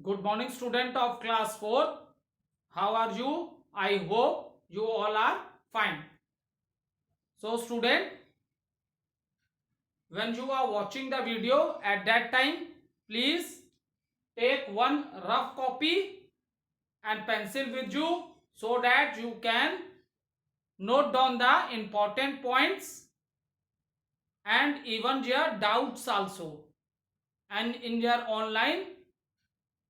Good morning, student of class 4. How are you? I hope you all are fine. So, student, when you are watching the video at that time, please take one rough copy and pencil with you so that you can note down the important points and even your doubts also. And in your online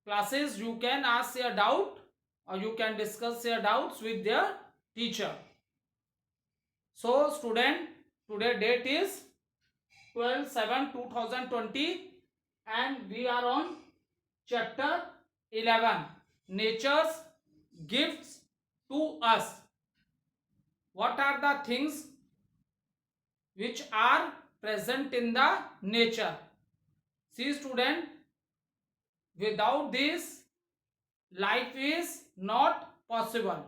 classes, you can ask your doubt or you can discuss your doubts with their teacher. So student, today date is 12/7/2020 and we are on chapter 11, nature's gifts to us. What are the things which are present in the nature? See student, without this life is not possible.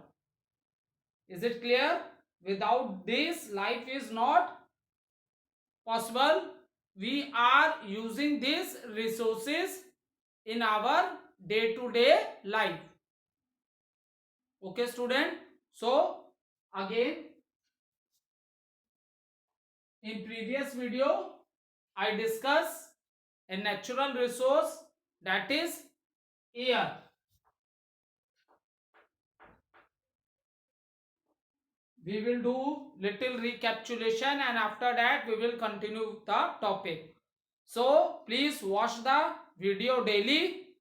Is it clear? Without this life is not possible. We are using these resources in our day-to-day life. Okay student, so again in previous video I discussed a natural resource, that is air. We will do little recapitulation and after that we will continue the topic. So please watch the video daily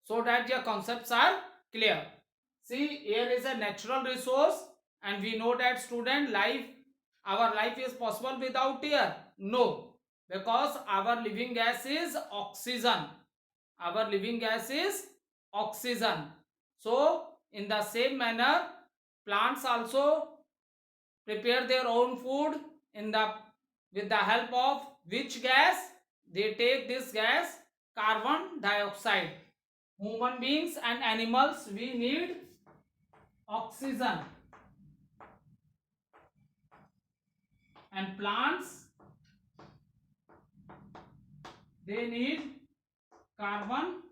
so that your concepts are clear. See, air is a natural resource and we know that student life, our life is possible without air. No, because our living gas is oxygen. Our living gas is oxygen. So in the same manner, plants also prepare their own food in the with the help of which gas? They take this gas, carbon dioxide. Human beings and animals, we need oxygen, and plants, they need carbon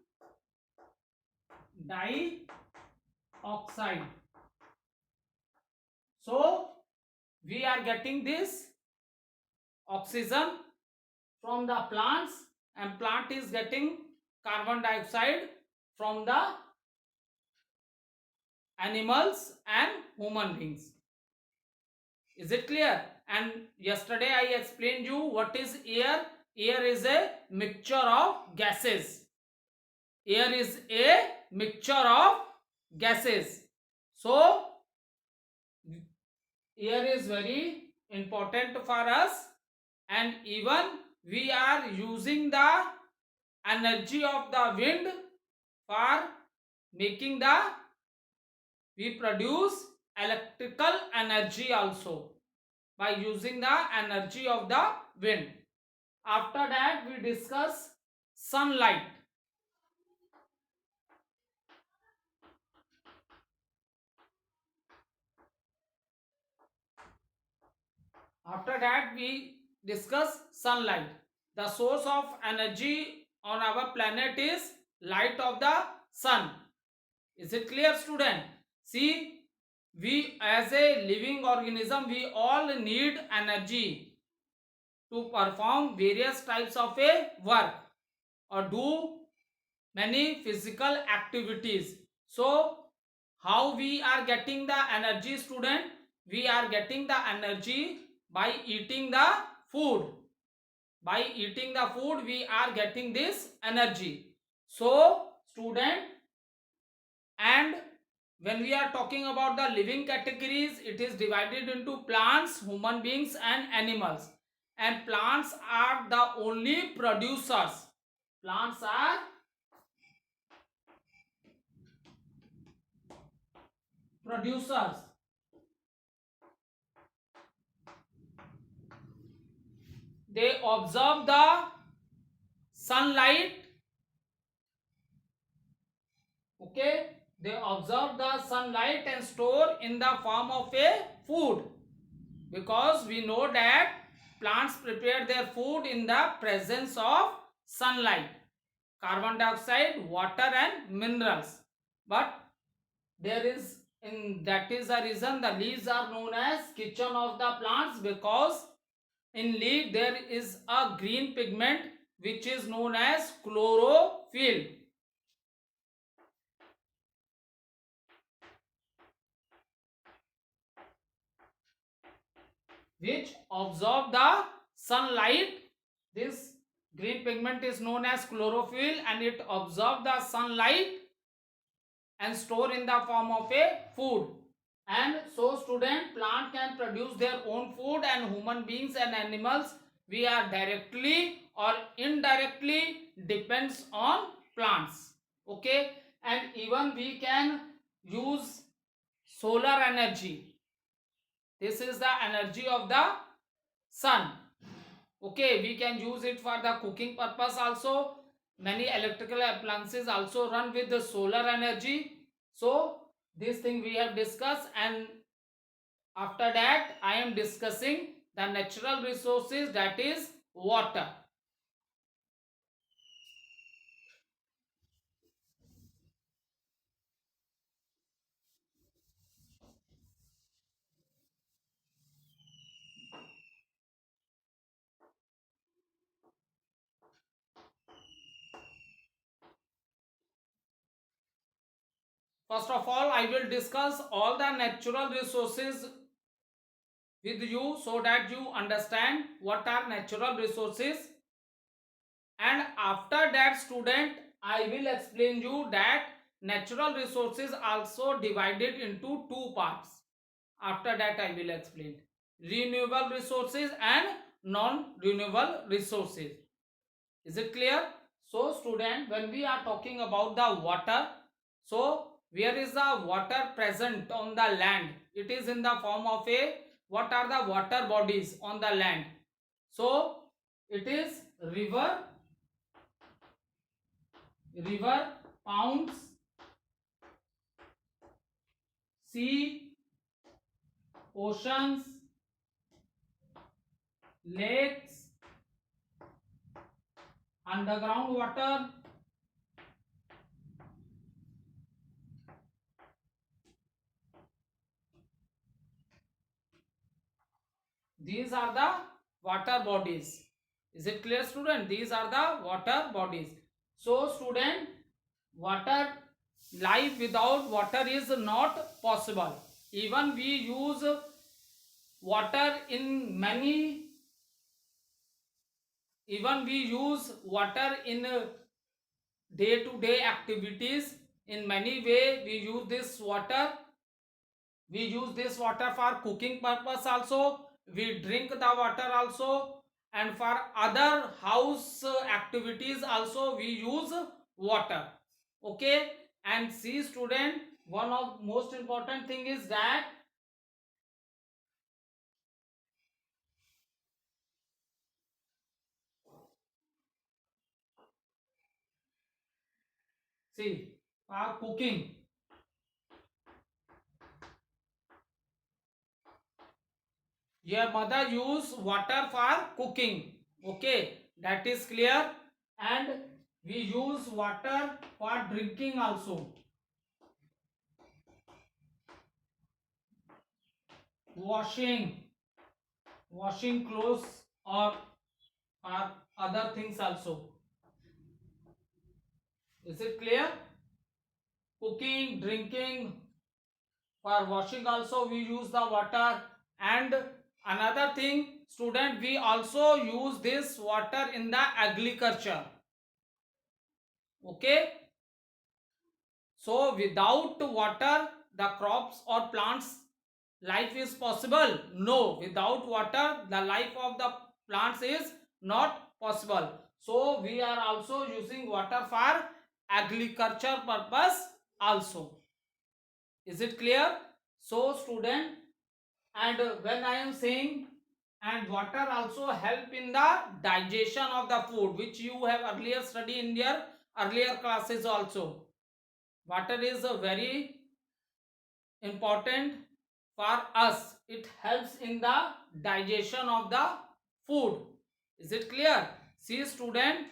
dioxide. So we are getting this oxygen from the plants and plant is getting carbon dioxide from the animals and human beings. Is it clear? And yesterday I explained you what is air. Air is a mixture of gases. Air is a mixture of gases. So air is very important for us, and even we are using the energy of the wind for making the, we produce electrical energy also by using the energy of the wind. After that we discuss sunlight. After that we discuss sunlight. The source of energy on our planet is light of the sun. Is it clear student? See, we as a living organism, we all need energy to perform various types of a work or do many physical activities. So how we are getting the energy student? We are getting the energy by eating the food. By eating the food we are getting this energy. So student, and when we are talking about the living categories, it is divided into plants, human beings and animals. And plants are the only producers. Plants are producers. They observe the sunlight. Okay, they observe the sunlight and store in the form of a food, because we know that plants prepare their food in the presence of sunlight. carbon dioxide, water and minerals. But there is, in that is the reason the leaves are known as kitchen of the plants, because in leaf there is a green pigment which is known as chlorophyll, which absorb the sunlight. This green pigment is known as chlorophyll and it absorb the sunlight and store in the form of a food. And so student, plant can produce their own food, and human beings and animals, we are directly or indirectly depends on plants. Okay, and even we can use solar energy. This is the energy of the sun. Okay, we can use it for the cooking purpose also. Many electrical appliances also run with the solar energy. So this thing we have discussed, and after that I am discussing the natural resources, that is water. First of all, I will discuss all the natural resources with you so that you understand what are natural resources. And after that student, I will explain you that natural resources also divided into two parts. After that I will explain renewable resources and non-renewable resources. Is it clear? So student, when we are talking about the water, so where is the water present on the land? It is in the form of a, what are the water bodies on the land? So it is river, ponds, sea, oceans, lakes, underground water, these are the water bodies. Is it clear student? These are the water bodies. So student, water, life without water is not possible. Even we use water in many, even we use water in day to day activities. In many way we use this water. We use this water for cooking purpose also, we drink the water also, and for other house activities also we use water. Okay, and see student, one of most important thing is that, see, for cooking, your mother use water for cooking. Okay, that is clear. And we use water for drinking also, washing, washing clothes, or other things also. Is it clear? Cooking, drinking, for washing also we use the water. And another thing student, we also use this water in the agriculture. Okay, so without water the crops or plants life is possible? No, without water the life of the plants is not possible. So we are also using water for agriculture purpose also. Is it clear? So student, and when I am saying, and water also help in the digestion of the food, which you have earlier studied in your earlier classes also. Water is a very important for us. It helps in the digestion of the food. Is it clear? See student,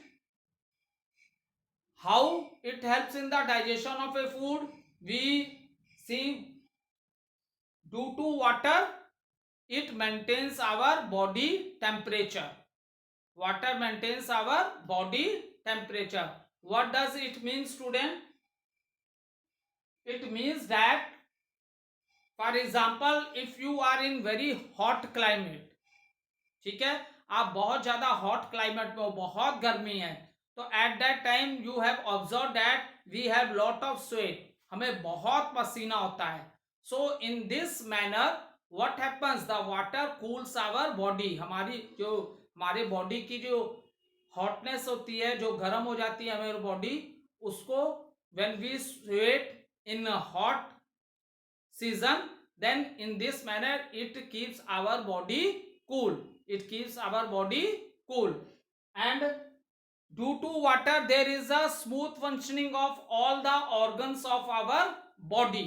How it helps in the digestion of a food? We see, due to water, it maintains our body temperature. Water maintains our body temperature. What does it mean, student? It means that, for example, if you are in very hot climate, ठीक है, आप बहुत ज्यादा hot climate में हो, बहुत गर्मी है, तो at that time you have observe that we have lot of sweat, हमें बहुत पसीना होता है. So in this manner what happens, the water cools our body. हमारे बॉडी की जो हॉटनेस होती है, जो गर्म हो जाती है हमारी बॉडी, उसको when we sweat in hot season, then in this manner it keeps our body cool. It keeps our body cool. And due to water there is a smooth functioning of all the organs of our body.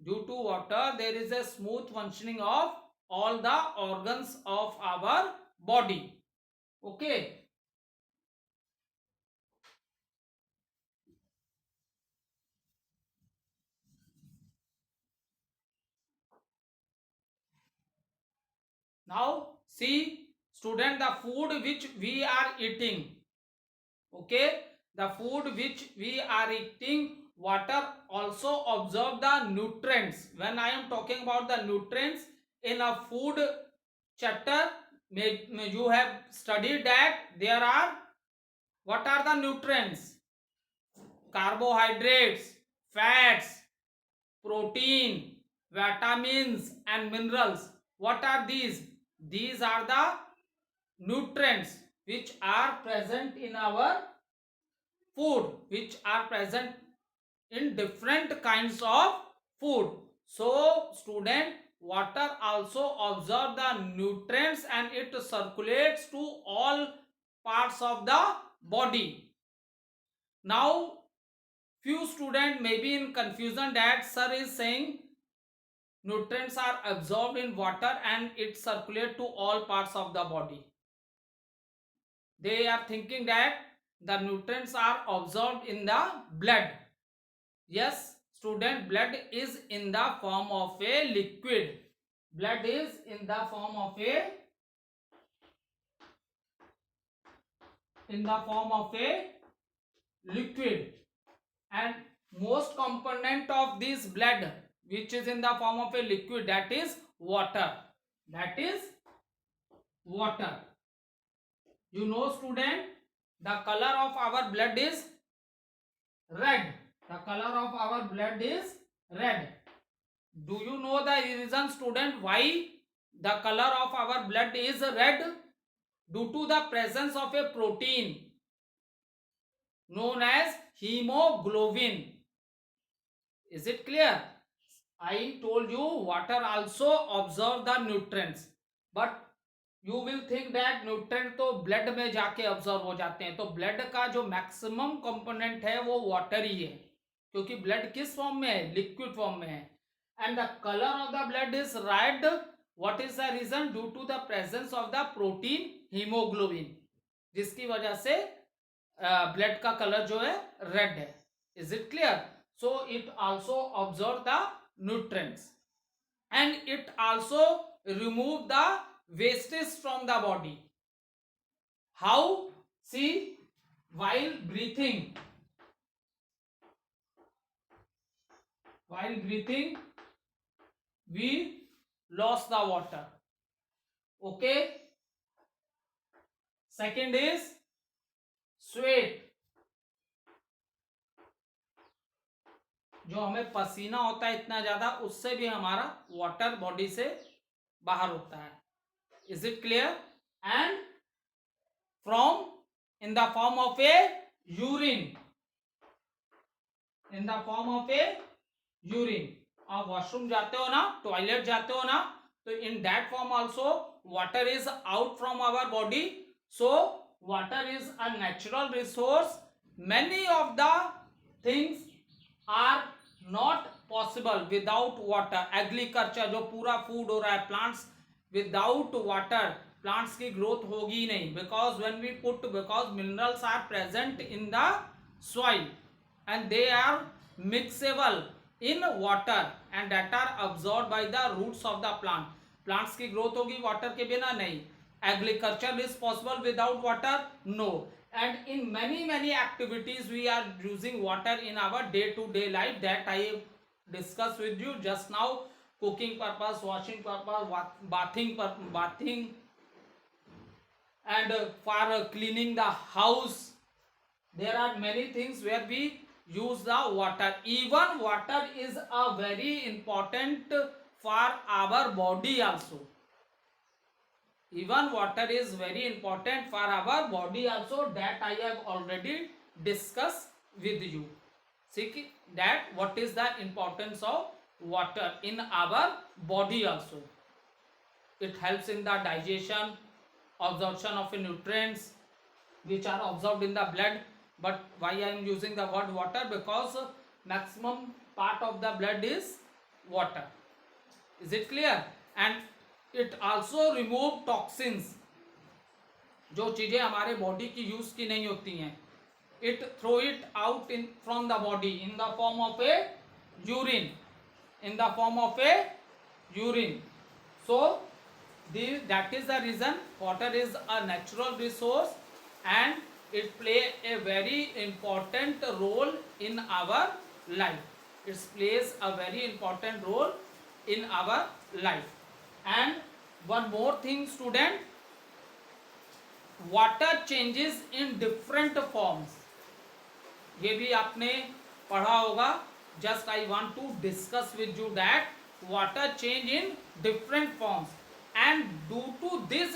Due to water there is a smooth functioning of all the organs of our body. Okay. Now see, student, the food which we are eating, okay, the food which we are eating, water also absorb the nutrients. When I am talking about the nutrients in a food chapter, you have studied that there are, what are the nutrients? Carbohydrates, fats, protein, vitamins and minerals. What are these? These are the nutrients which are present in our food, which are present in different kinds of food. So student, water also absorb the nutrients and it circulates to all parts of the body. Now few students may be in confusion that sir is saying nutrients are absorbed in water and it circulate to all parts of the body. They are thinking that the nutrients are absorbed in the blood. Yes, student, blood is in the form of a liquid. Blood is in the form of a liquid, and most component of this blood which is in the form of a liquid, that is water. That is water. You know student, the color of our blood is red. The color of our blood is red. Do you know the reason, student, why the color of our blood is red? Due to the presence of a protein known as hemoglobin. Is it clear? I told you water also absorb the nutrients, but you will think that nutrient तो blood में जाके absorb हो जाते हैं. तो blood का जो maximum component है वो वाटर ही है, क्योंकि ब्लड किस फॉर्म में है? लिक्विड फॉर्म में है. And the colour of the blood is red. What is the reason? Due to the presence of the protein haemoglobin, जिसकी वजह से ब्लड का कलर जो है रेड है. Is it clear? So it also observe the nutrients and it also remove the wastage from the body. How? See, while breathing we lost the water. Okay. Second is sweat. जो हमें पसीना होता है इतना ज्यादा, उससे भी हमारा वाटर बॉडी से बाहर होता है. Is it clear? And from in the form of a urine. In the form of a urine. आप वॉशरूम जाते हो ना, टॉयलेट जाते हो ना, तो in that form also water is out from our body. So water is a natural resource. Many of the things are not possible without water. Agriculture, जो पूरा फूड हो रहा है, प्लांट्स, विदाउट वाटर प्लांट्स की growth होगी ही नहीं. Because minerals are present in the soil, and they are mixable in water and that are absorbed by the roots of the plant. Plants की growth होगी water के बिना? नहीं. Agriculture is possible without water? No. And in many activities we are using water in our day to day life, that I discussed with you just now. Cooking purpose, washing purpose, bathing, and for cleaning the house. There are many things where we use the water. Even water is a very important for our body also. Even water is very important for our body also, that I have already discussed with you. See that what is the importance of water in our body also. It helps in the digestion, absorption of nutrients which are absorbed in the blood. But why I am using the word water? Because maximum part of the blood is water. Is it clear? And it also remove toxins, जो चीजें हमारे body की use की नहीं होती हैं. It throw it out in from the body in the form of a urine. In the form of a urine. So that is the reason water is a natural resource and it play a very important role in our life. It plays a very important role in our life. And one more thing, student, water changes in different forms. ये भी आपने पढ़ा होगा. Just I want to discuss with you that water change in different forms, and due to this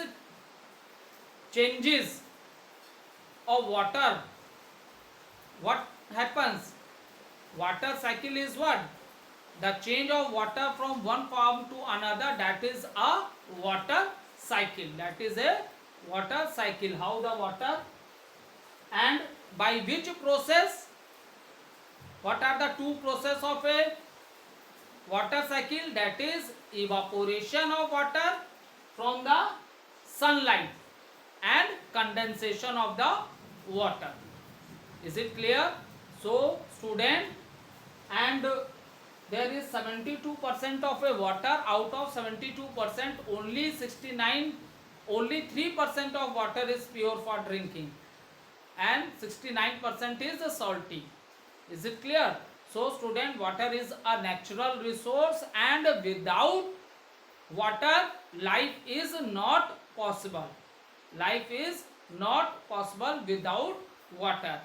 changes of water, what happens? Water cycle is what? The change of water from one form to another, that is a water cycle. That is a water cycle. How the water, and by which process? What are the two process of a water cycle? That is evaporation of water from the sunlight and condensation of the water. Is it clear? So student, and there is 72% of a water. Out of 72%, only 3% of water is pure for drinking, and 69% is salty. Is it clear? So student, water is a natural resource, and without water life is not possible. Life is not possible without water.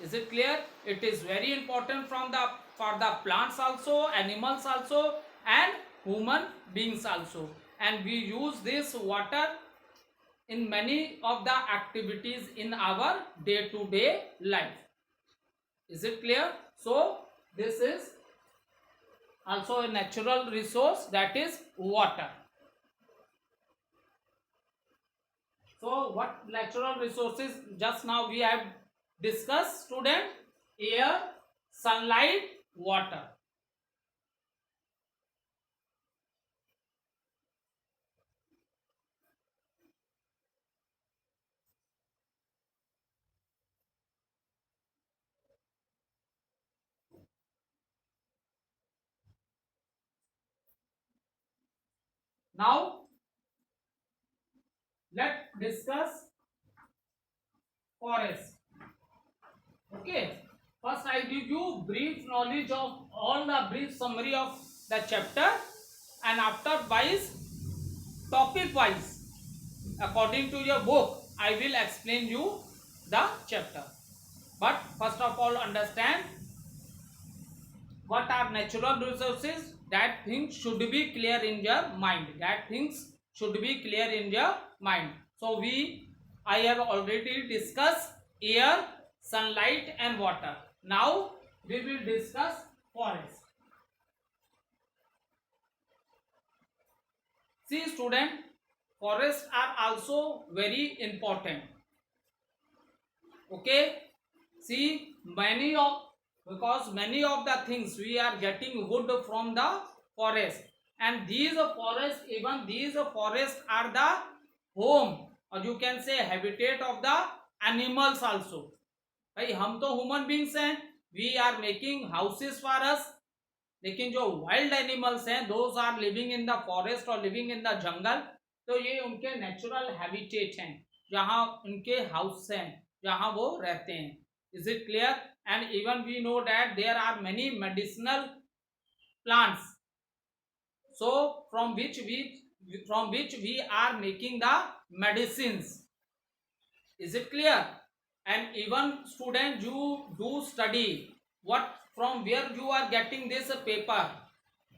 Is it clear? It is very important for the plants also, animals also, and human beings also. And we use this water in many of the activities in our day-to-day life. Is it clear? So this is also a natural resource, that is water. So what natural resources just now we have discussed, student? Air, sunlight, water. Now let's discuss forest. Okay, first I give you brief knowledge of all the brief summary of the chapter, and after wise, topic wise, according to your book, I will explain you the chapter. But first of all, understand what are natural resources. That things should be clear in your mind. That things should be clear in your mind. So I have already discussed air, sunlight, and water. Now we will discuss forest. See student, forests are also very important. Okay, see because many of the things we are getting wood from the forest, and these forests are the home, or you can say habitat of the animals also. भाई हम तो human beings हैं, we are making houses for us, लेकिन जो wild animals हैं those are living in the forest और living in the jungle, तो ये उनके नेचुरल हैबिटेट हैं, जहां उनके हाउस हैं, जहां वो रहते हैं. Is it clear? And even we know that there are many medicinal plants, so from which we are making the medicines. Is it clear? And even student, you do study what, from where you are getting this paper,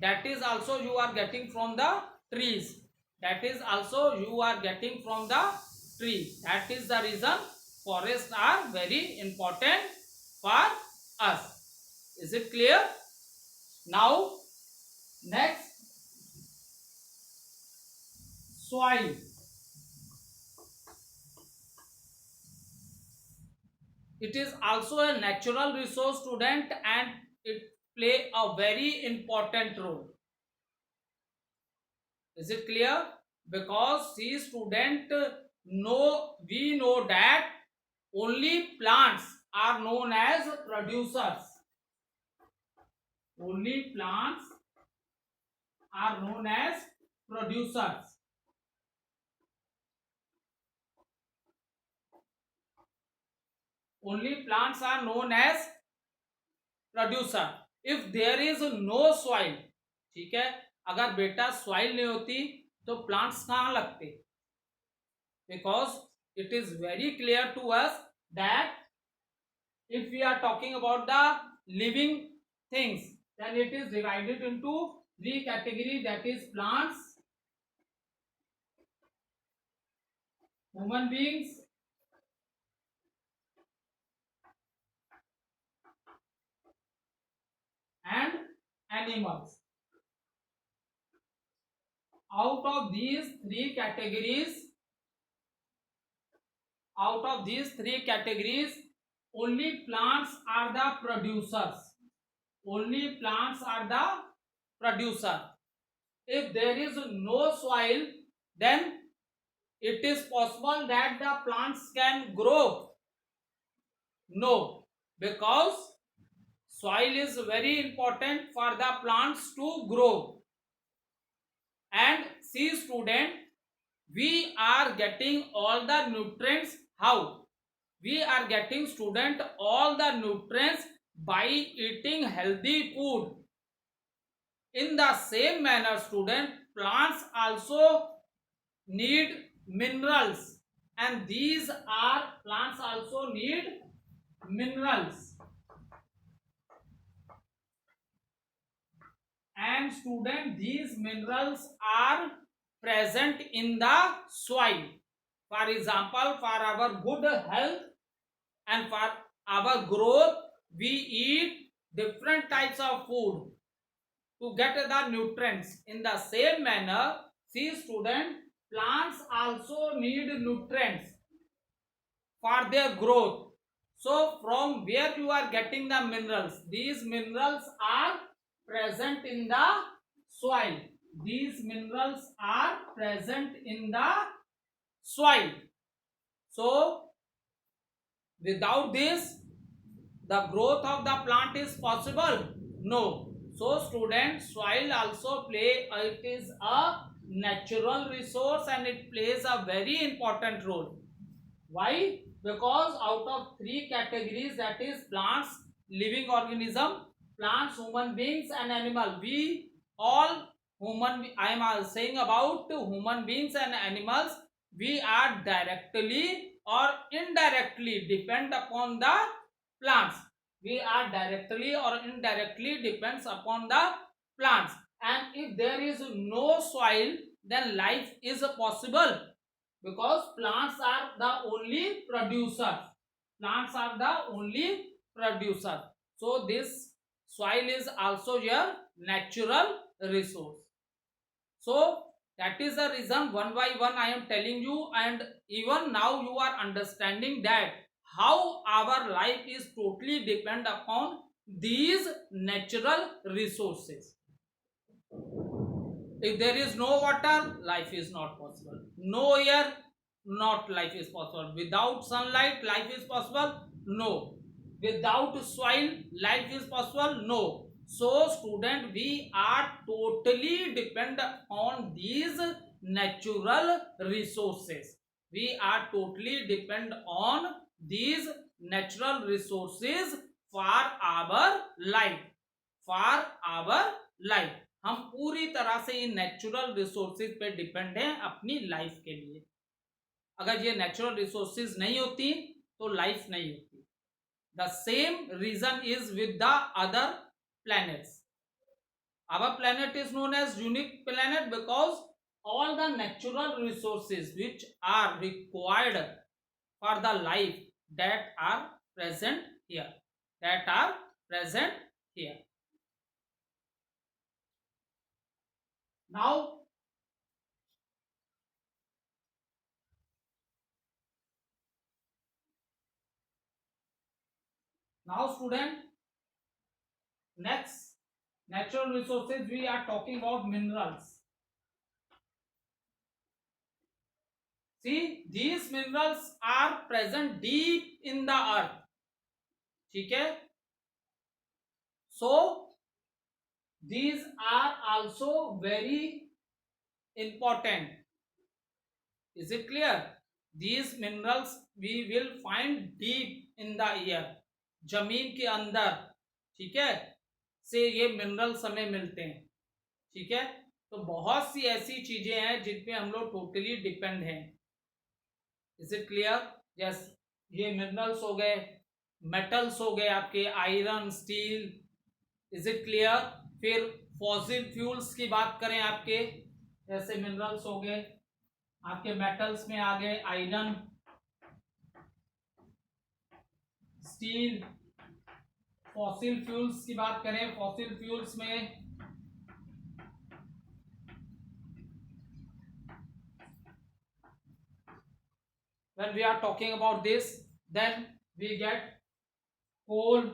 that is also you are getting from the trees, that is also you are getting from the tree. That is the reason forests are very important for us. Is it clear? Now next, soil. It is also a natural resource, student, and it play a very important role. Is it clear? Because see student, we know that only plants are known as producers. Only plants are known as producers. Only plants are known as producer. If there is no soil, ठीक है, अगर बेटा soil नहीं होती तो plants कहाँ लगते? Because it is very clear to us that if we are talking about the living things, then it is divided into three categories, that is plants, human beings, and animals. Out of these three categories, only plants are the producers. Only plants are the producer. If there is no soil, then it is possible that the plants can grow? No, because soil is very important for the plants to grow. And see student, we are getting all the nutrients. How? We are getting, student, all the nutrients by eating healthy food. In the same manner, student, plants also need minerals, and these are, plants also need minerals. And student, these minerals are present in the soil. For example, for our good health and for our growth, we eat different types of food to get the nutrients. In the same manner, see student, plants also need nutrients for their growth. So from where you are getting the minerals? These minerals are present in the soil. These minerals are present in the soil. So without this, the growth of the plant is possible? No. So student, soil also it is a natural resource and it plays a very important role. Why? Because out of three categories, that is plants, living organism, plants, human beings, and animal, we all I am saying about human beings and animals, we are directly or indirectly depend upon the plants. We are directly or indirectly depends upon the plants. And if there is no soil, then life is possible, because plants are the only producers. Plants are the only producer. So this soil is also your natural resource. So that is the reason one by one I am telling you, and even now you are understanding that how our life is totally depend upon these natural resources. If there is no water, life is not possible. No air, not life is possible. Without sunlight, life is possible? No. without soil life is possible? No. So student, we are totally depend on these natural resources. We are totally depend on these natural resources for our life, for our life. हम पूरी तरह से in natural resources पे depend हैं अपनी life के लिए. अगर ये नेचुरल रिसोर्सेज नहीं होती तो लाइफ नहीं होती. The same reason is with the other planets. Our planet is known as unique planet because all the natural resources which are required for the life that are present here, that are present here. Now student, next natural resources we are talking about minerals. See, these minerals are present deep in the earth. ठीक है. So these are also very important. Is it clear? These minerals we will find deep in the earth. जमीन के अंदर, ठीक है, से ये minerals हमें मिलते हैं. ठीक है. तो बहुत सी ऐसी चीजें हैं जिन पे हम लोग टोटली डिपेंड हैं. Is it clear? यस. ये मिनरल्स हो गए, मेटल्स हो गए आपके, iron, steel. Is it clear? फिर फॉसिल फ्यूल्स की बात करें आपके, जैसे मिनरल्स हो गए आपके, मेटल्स में आ गए आयरन, स्टील. फॉसिल फ्यूल्स की बात करें, फॉसिल फ्यूल्स में when we are talking about this, then we get coal,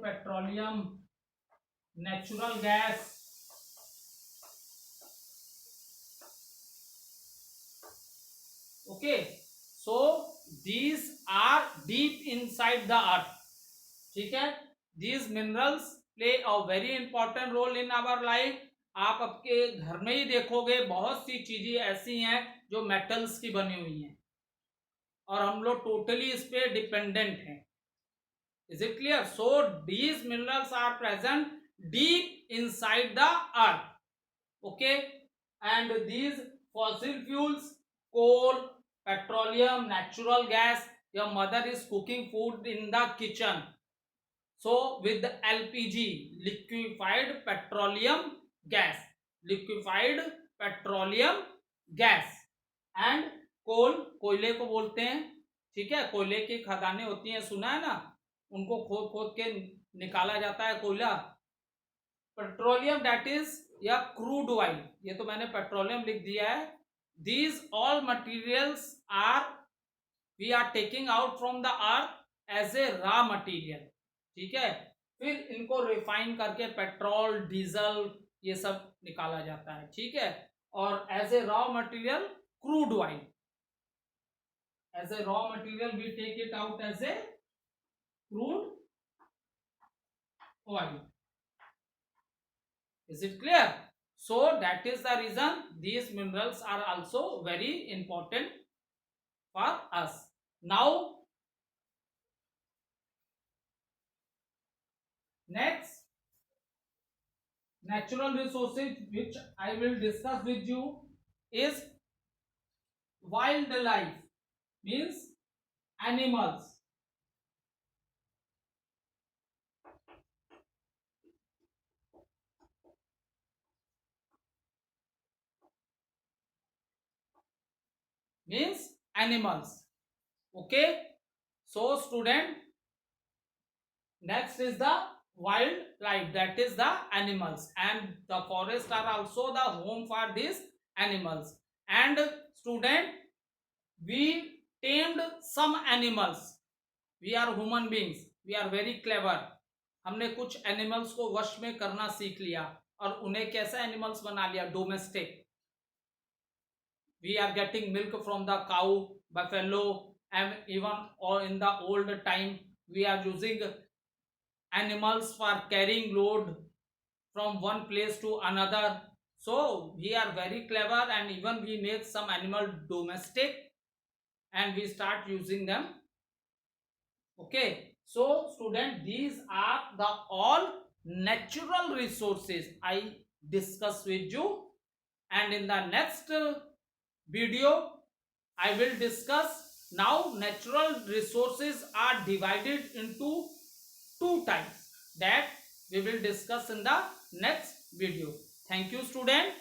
petroleum, natural gas. Okay, so these are deep inside the earth. ठीक है. These minerals play a very important role in our life. आप आपके घर में ही देखोगे बहुत सी चीजें ऐसी हैं जो मेटल्स की बनी हुई हैं और हम लोग टोटली इस पे डिपेंडेंट हैं. Is it clear? So these minerals are present deep inside the earth. Okay, and these fossil fuels, coal, petroleum, natural gas. Your mother is cooking food in the kitchen. So with the LPG, liquefied petroleum gas, liquefied petroleum gas, and coal, कोयले को बोलते हैं. ठीक है. कोयले की खदानें होती हैं, सुना है ना, उनको खोद खोद के निकाला जाता है कोयला. पेट्रोलियम दैट इज या क्रूड ऑयल, ये तो मैंने पेट्रोलियम लिख दिया है. These all materials are we are taking out from the earth as a raw material. ठीक है. फिर इनको रिफाइन करके पेट्रोल, डीजल, ये सब निकाला जाता है. ठीक है. और as a raw material crude oil, as a raw material we take it out as a crude oil. Is it clear? So that is the reason these minerals are also very important for us. Now next natural resources which I will discuss with you is wildlife, means animals. Means animals. Okay, so student, next is the wildlife, that is the animals, and the forests are also the home for these animals. And student, we tamed some animals. We are human beings, we are very clever. हमने कुछ animals को वश में करना सीख लिया और उन्हें कैसा एनिमल्स बना लिया, domestic. We are getting milk from the cow, buffalo, and even or in the old time we are using animals for carrying load from one place to another. So we are very clever, and even we make some animal domestic and we start using them. Okay, so student, these are the all natural resources I discuss with you, and in the next video I will discuss. Now natural resources are divided into two types that we will discuss in the next video. Thank you student.